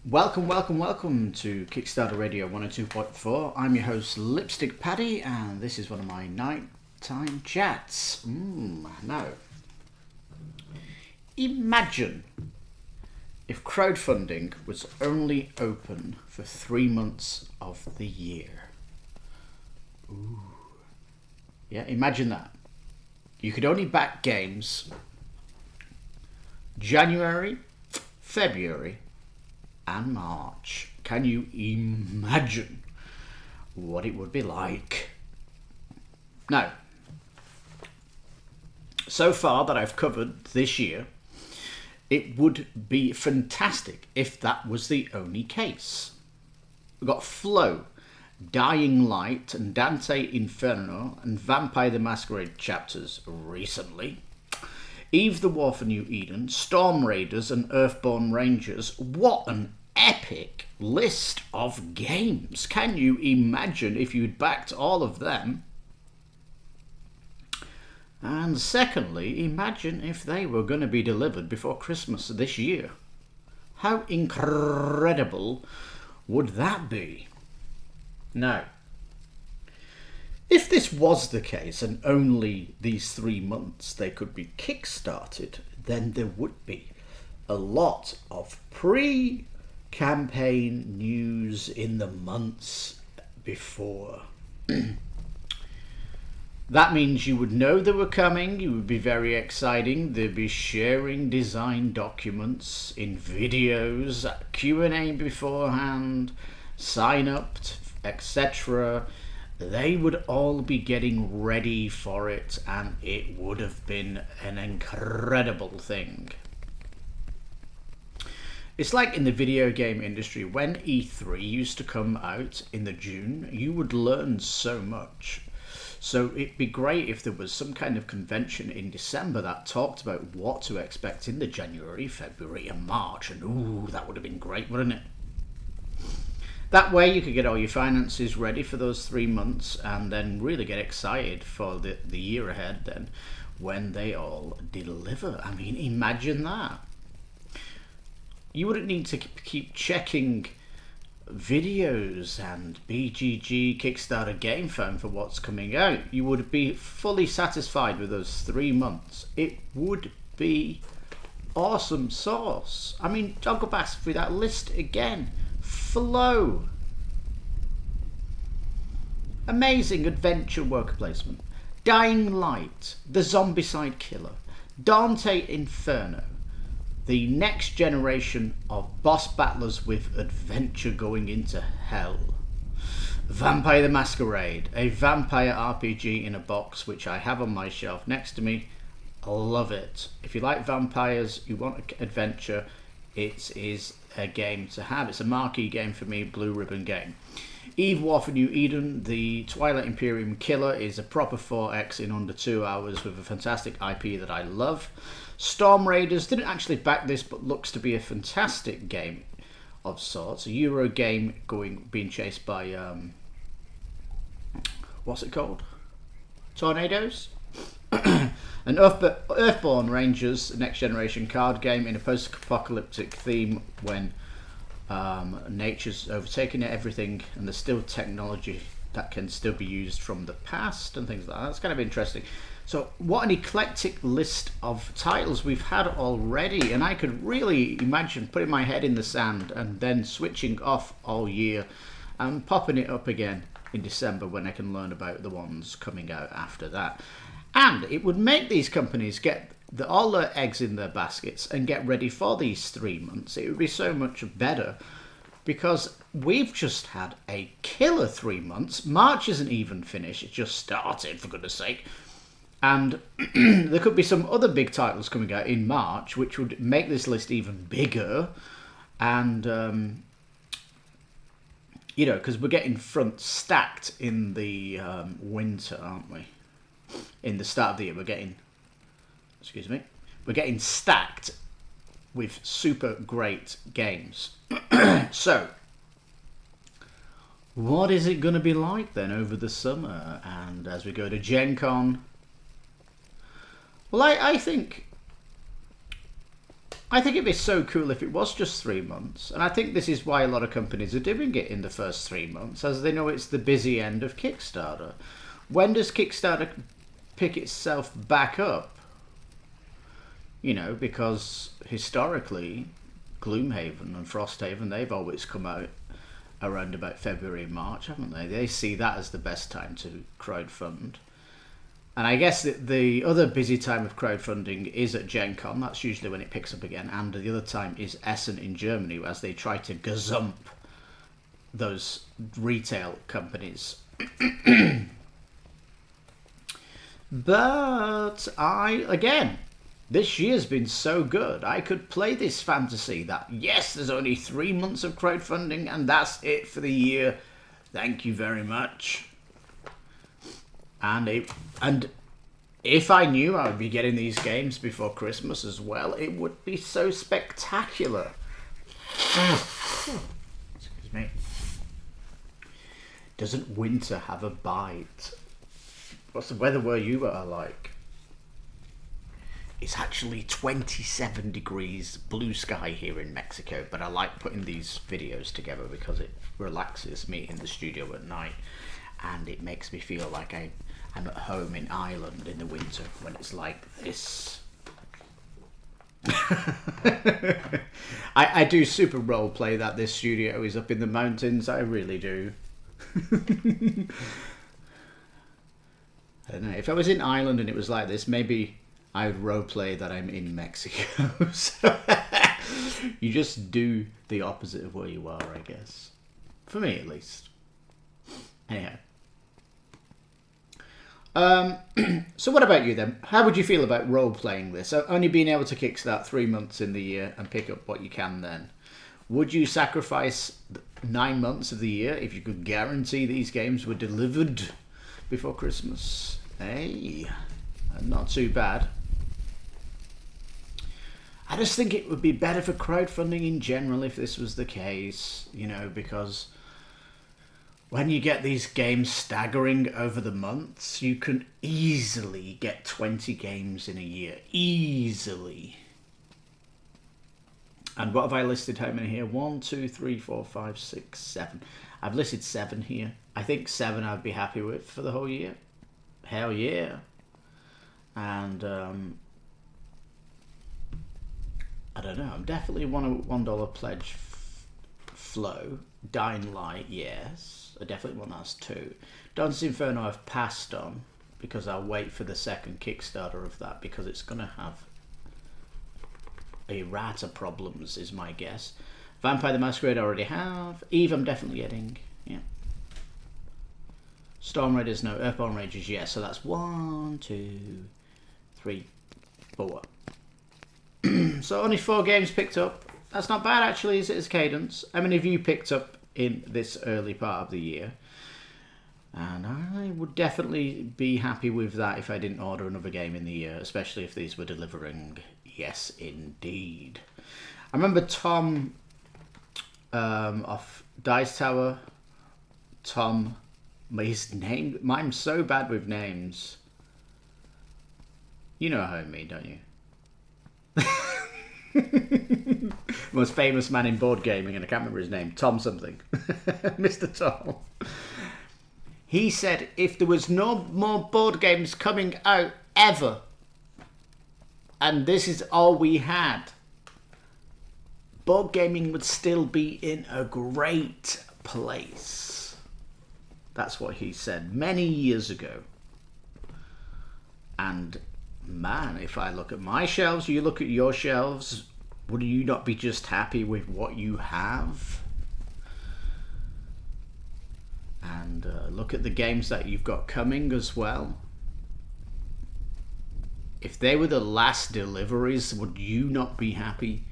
Welcome to Kickstarter Radio 102.4. I'm your host Lipstickpaddy, and this is one of my nighttime chats. Now, imagine if crowdfunding was only open for 3 months of the year. Ooh. Yeah, imagine that. You could only back games January, February, and March. Can you imagine what it would be like? Now, so far that I've covered this year, it would be fantastic if that was the only case. We've got Flow, Dying Light, and Dante Inferno, and Vampire the Masquerade chapters recently. Eve the War for New Eden, Storm Raiders, and Earthborn Rangers. What an epic list of games. Can you imagine if you'd backed all of them? And secondly, imagine if they were going to be delivered before Christmas this year. How incredible would that be? Now, if this was the case and only these 3 months they could be kickstarted, then there would be a lot of pre-campaign news in the months before. That means you would know they were coming, it would be very exciting, they'd be sharing design documents in videos, Q&A beforehand, sign up, etc. They would all be getting ready for it, and it would have been an incredible thing. It's like in the video game industry, when E3 used to come out in the June, you would learn so much. So it'd be great if there was some kind of convention in December that talked about what to expect in the January, February and March, and ooh, that would have been great, wouldn't it? That way you could get all your finances ready for those 3 months and then really get excited for the year ahead then when they all deliver. I mean, imagine that. You wouldn't need to keep checking videos and BGG Kickstarter Game Phone for what's coming out. You would be fully satisfied with those 3 months. It would be awesome sauce. I mean, I'll go back through that list again. Flow, amazing adventure worker placement. Dying Light, the Zombicide Killer. Dante Inferno, the next generation of boss battlers with adventure going into hell. Vampire the Masquerade, a vampire RPG in a box which I have on my shelf next to me. I love it. If you like vampires, you want adventure, it is a game to have. It's a marquee game for me, blue ribbon game. Eve War for New Eden, the Twilight Imperium Killer, is a proper 4X in under 2 hours with a fantastic IP that I love. Storm Raiders, didn't actually back this, but looks to be a fantastic game of sorts. A Euro game being chased by what's it called? Tornadoes? An Earthborn Rangers next generation card game in a post-apocalyptic theme when nature's overtaken everything and there's still technology that can still be used from the past and things like that. It's kind of interesting. So what an eclectic list of titles we've had already, and I could really imagine putting my head in the sand and then switching off all year and popping it up again in December when I can learn about the ones coming out after that. And it would make these companies get all their eggs in their baskets and get ready for these 3 months. It would be so much better because we've just had a killer 3 months. March isn't even finished. It just started, for goodness sake. And there could be some other big titles coming out in March which would make this list even bigger. And, you know, because we're getting front stacked in the winter, aren't we? In the start of the year, we're getting stacked with super great games. So, what is it going to be like then over the summer and as we go to Gen Con? Well, I think I think it'd be so cool if it was just 3 months. And I think this is why a lot of companies are doing it in the first 3 months, as they know it's the busy end of Kickstarter. When does Kickstarter pick itself back up? You know, because historically, Gloomhaven and Frosthaven, they've always come out around about February and March, haven't they? They see that as the best time to crowdfund. And I guess the other busy time of crowdfunding is at Gen Con. That's usually when it picks up again. And the other time is Essen in Germany, as they try to gazump those retail companies. But again, this year's been so good. I could play this fantasy that, yes, there's only 3 months of crowdfunding and that's it for the year. Thank you very much. And if I knew I would be getting these games before Christmas as well, it would be so spectacular. Excuse me. Doesn't winter have a bite? What's the weather where you are like? It's actually 27 degrees blue sky here in Mexico, but I like putting these videos together because it relaxes me in the studio at night, and it makes me feel like I'm at home in Ireland in the winter when it's like this. I do super role play that this studio is up in the mountains. I really do. I don't know. If I was in Ireland and it was like this, maybe I would roleplay that I'm in Mexico. So you just do the opposite of where you are, I guess. For me, at least. Anyhow. So what about you then? How would you feel about role-playing this? Only being able to kickstart 3 months in the year and pick up what you can then. Would you sacrifice 9 months of the year if you could guarantee these games were delivered before Christmas? Hey, not too bad. I just think it would be better for crowdfunding in general if this was the case, you know, because when you get these games staggering over the months, you can easily get 20 games in a year. Easily. And what have I listed? How many here? 1, 2, 3, 4, 5, 6, 7. I've listed 7 here. I think 7 I'd be happy with for the whole year. Hell yeah. And I don't know. I'm definitely $1 pledge flow. Dying Light, yes. I definitely want that's 2. Dante's Inferno I've passed on because I'll wait for the second Kickstarter of that because it's going to have a rat of problems is my guess. Vampire the Masquerade I already have. Eve I'm definitely getting. Yeah. Storm Raiders no. Earthborn Rangers yes. So that's 1, 2, 3, 4. So only 4 games picked up. That's not bad actually, is it, as cadence? How many of you picked up in this early part of the year? And I would definitely be happy with that if I didn't order another game in the year, especially if these were delivering. Yes, indeed. I remember Tom off Dice Tower. Tom, his name, I'm so bad with names. You know how I mean, don't you? Most famous man in board gaming, and I can't remember his name. Tom something. Mr. Tom. He said if there was no more board games coming out ever, and this is all we had, board gaming would still be in a great place. That's what he said many years ago. And man, if I look at my shelves, you look at your shelves, would you not be just happy with what you have? And look at the games that you've got coming as well. If they were the last deliveries, would you not be happy?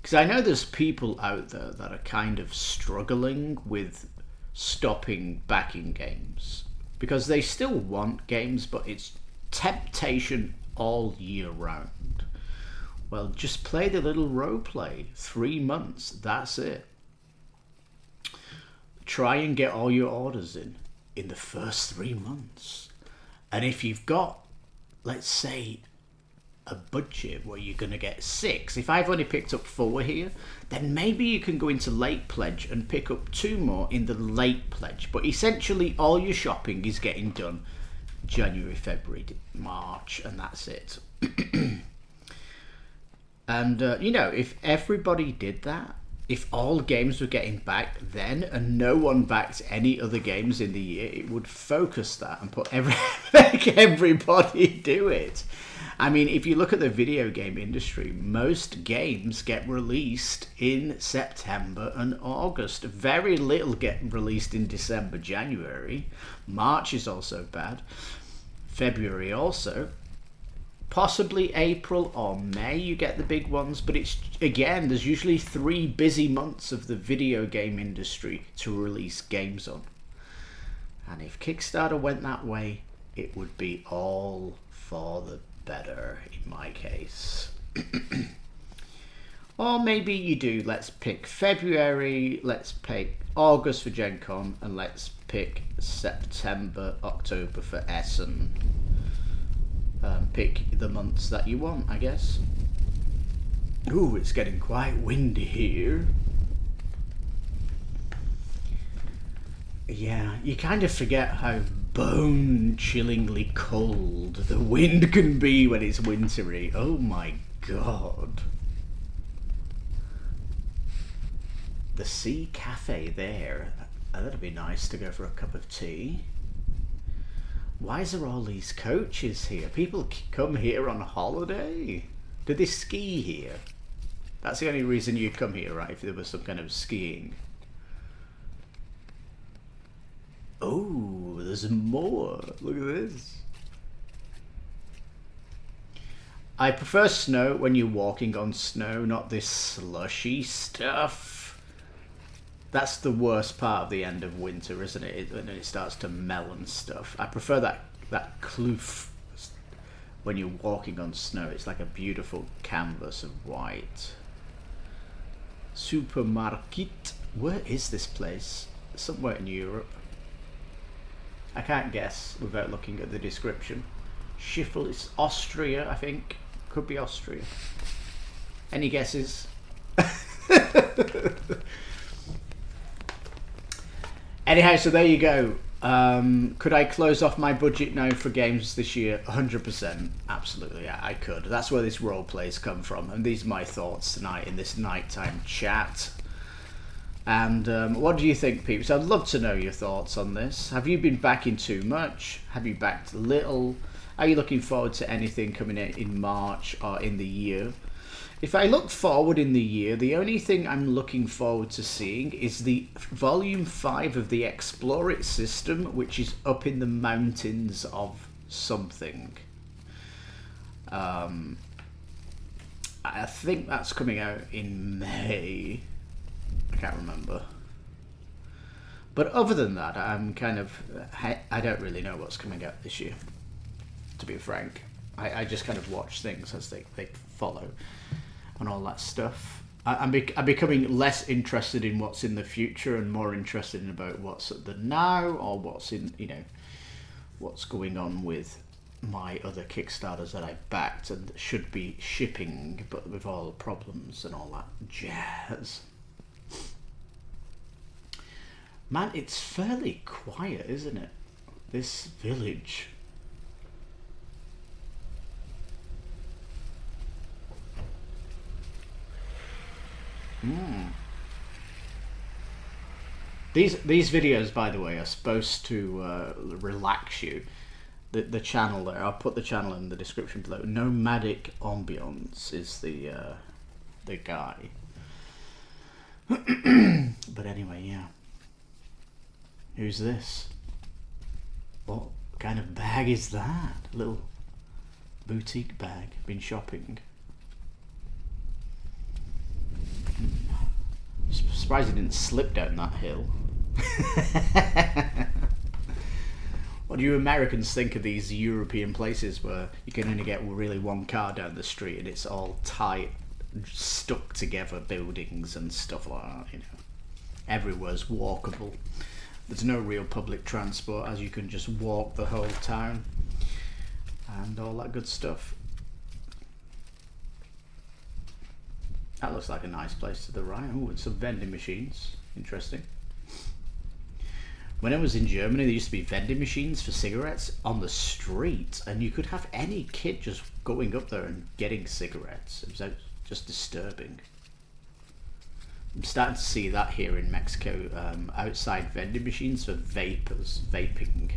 Because I know there's people out there that are kind of struggling with stopping backing games. Because they still want games, but it's temptation all year round. Well, just play the little roleplay. 3 months, that's it. Try and get all your orders in the first 3 months. And if you've got, let's say, a budget where you're going to get 6, if I've only picked up 4 here, then maybe you can go into late pledge and pick up 2 more in the late pledge. But essentially all your shopping is getting done January, February, March, and that's it. And you know, if everybody did that, if all games were getting backed then and no one backed any other games in the year, it would focus that and make everybody do it. I mean, if you look at the video game industry, most games get released in September and August. Very little get released in December, January. March is also bad. February also. Possibly April or May you get the big ones, but it's, again, there's usually 3 busy months of the video game industry to release games on. And if Kickstarter went that way, it would be all for the better in my case. Or maybe you do, let's pick February, let's pick August for Gen Con, and let's pick September, October for Essen. Pick the months that you want, I guess. Ooh, it's getting quite windy here. Yeah, you kind of forget how bone-chillingly cold the wind can be when it's wintry. Oh my god. The Sea Cafe there. That'd be nice to go for a cup of tea. Why is there all these coaches here? People come here on holiday? Do they ski here? That's the only reason you come here, right? If there was some kind of skiing. Oh, there's more. Look at this. I prefer snow when you're walking on snow, not this slushy stuff. That's the worst part of the end of winter, isn't it? When it starts to melt and stuff. I prefer that kloof when you're walking on snow. It's like a beautiful canvas of white. Supermarket. Where is this place? Somewhere in Europe. I can't guess without looking at the description. Schiffel is Austria, I think. Could be Austria. Any guesses? Anyhow, so there you go. Could I close off my budget now for games this year? 100%. Absolutely, I could. That's where this roleplay's come from. And these are my thoughts tonight in this nighttime chat. And what do you think, peeps? I'd love to know your thoughts on this. Have you been backing too much? Have you backed little? Are you looking forward to anything coming in March or in the year? If I look forward in the year, the only thing I'm looking forward to seeing is the Volume 5 of the Explore It system, which is up in the mountains of something. I think that's coming out in May. I can't remember. But other than that, I'm kind of... I don't really know what's coming out this year, to be frank. I just kind of watch things as they follow and all that stuff. I'm becoming less interested in what's in the future and more interested in about what's at the now, or what's in, you know, what's going on with my other Kickstarters that I backed and should be shipping, but with all problems and all that jazz. Man, it's fairly quiet, isn't it? This village. These videos, by the way, are supposed to relax you. The channel there, I'll put the channel in the description below. Nomadic Ambience is the guy. But anyway, yeah. Who's this? What kind of bag is that? A little boutique bag. Been shopping. Surprised he didn't slip down that hill. What do you Americans think of these European places where you can only get really one car down the street and it's all tight, stuck together buildings and stuff like that, you know? Everywhere's walkable. There's no real public transport, as you can just walk the whole town and all that good stuff. That looks like a nice place to the right. Oh, and some vending machines. Interesting. When I was in Germany, there used to be vending machines for cigarettes on the street, and you could have any kid just going up there and getting cigarettes. It was just disturbing. I'm starting to see that here in Mexico, outside vending machines for vaping.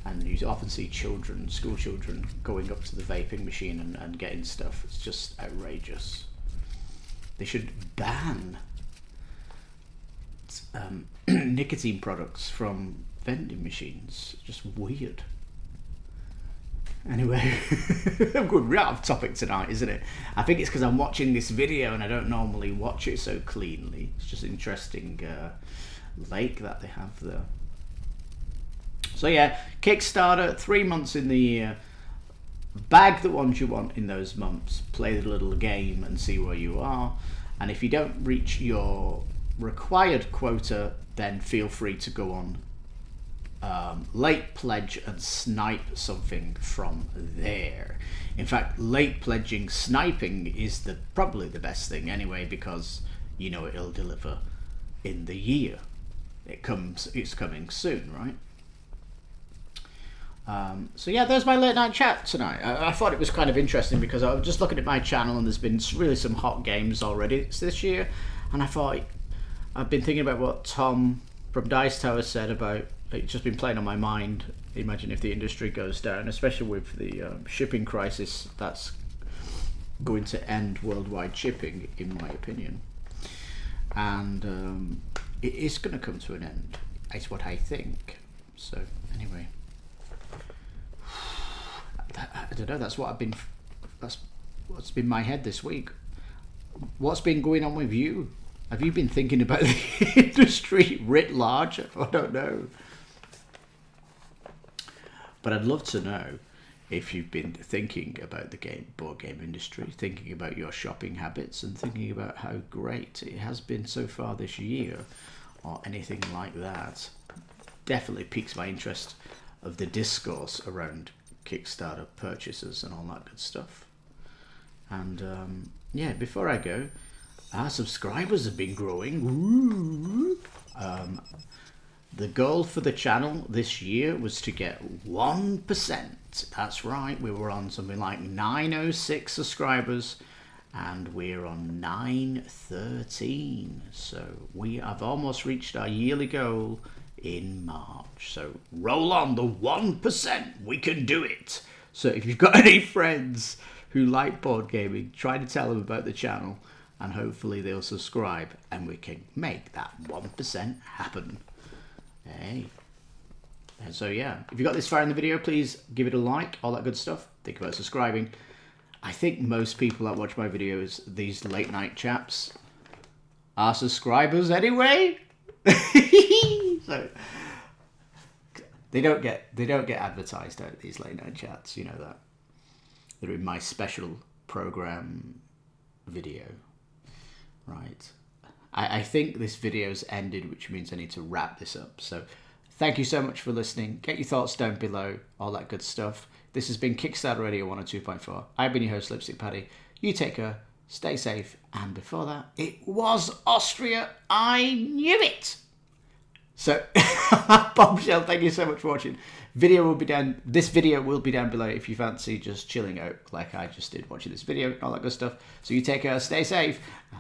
And you often see children, school children, going up to the vaping machine and getting stuff. It's just outrageous. They should ban nicotine products from vending machines. It's just weird. Anyway, I'm going right off topic tonight, isn't it? I think it's because I'm watching this video and I don't normally watch it so cleanly. It's just interesting lake that they have there. So yeah, Kickstarter, 3 months in the year. Bag the ones you want in those months. Play the little game and see where you are. And if you don't reach your required quota, then feel free to go on late pledge and snipe something from there. In fact, late pledging sniping is probably the best thing anyway, because you know it'll deliver in the year. It's coming soon, right? So yeah, there's my late night chat tonight. I thought it was kind of interesting because I was just looking at my channel and there's been really some hot games already this year, and I thought I've been thinking about what Tom from Dice Tower said about it's just been playing on my mind. Imagine if the industry goes down, especially with the shipping crisis that's going to end worldwide shipping, in my opinion, and it is going to come to an end. Is what I think. So anyway. I don't know. That's what's been my head this week. What's been going on with you? Have you been thinking about the industry writ large? I don't know. But I'd love to know if you've been thinking about the board game industry, thinking about your shopping habits, and thinking about how great it has been so far this year, or anything like that. Definitely piques my interest of the discourse around Kickstarter purchases and all that good stuff. And yeah, before I go, our subscribers have been growing. Woo! The goal for the channel this year was to get 1%. That's right, we were on something like 906 subscribers and we're on 913. So we have almost reached our yearly goal in March. So roll on the 1%, we can do it. So if you've got any friends who like board gaming, try to tell them about the channel and hopefully they'll subscribe and we can make that 1% happen. Hey. And so yeah, if you got this far in the video, please give it a like, all that good stuff. Think about subscribing. I think most people that watch my videos, these late night chaps, are subscribers anyway. So they don't get advertised out, these late night chats, you know that. They're in my special program video. Right. I think this video's ended, which means I need to wrap this up. So thank you so much for listening. Get your thoughts down below, all that good stuff. This has been Kickstarter Radio 102.4. I've been your host, Lipstickpaddy. You take care, stay safe, and before that, it was Austria. I knew it! So, bombshell, thank you so much for watching. This video will be down below if you fancy just chilling out like I just did watching this video, all that good stuff. So you take care, stay safe,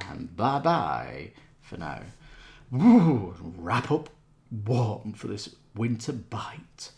and bye-bye for now. Woo, wrap up warm for this winter bite.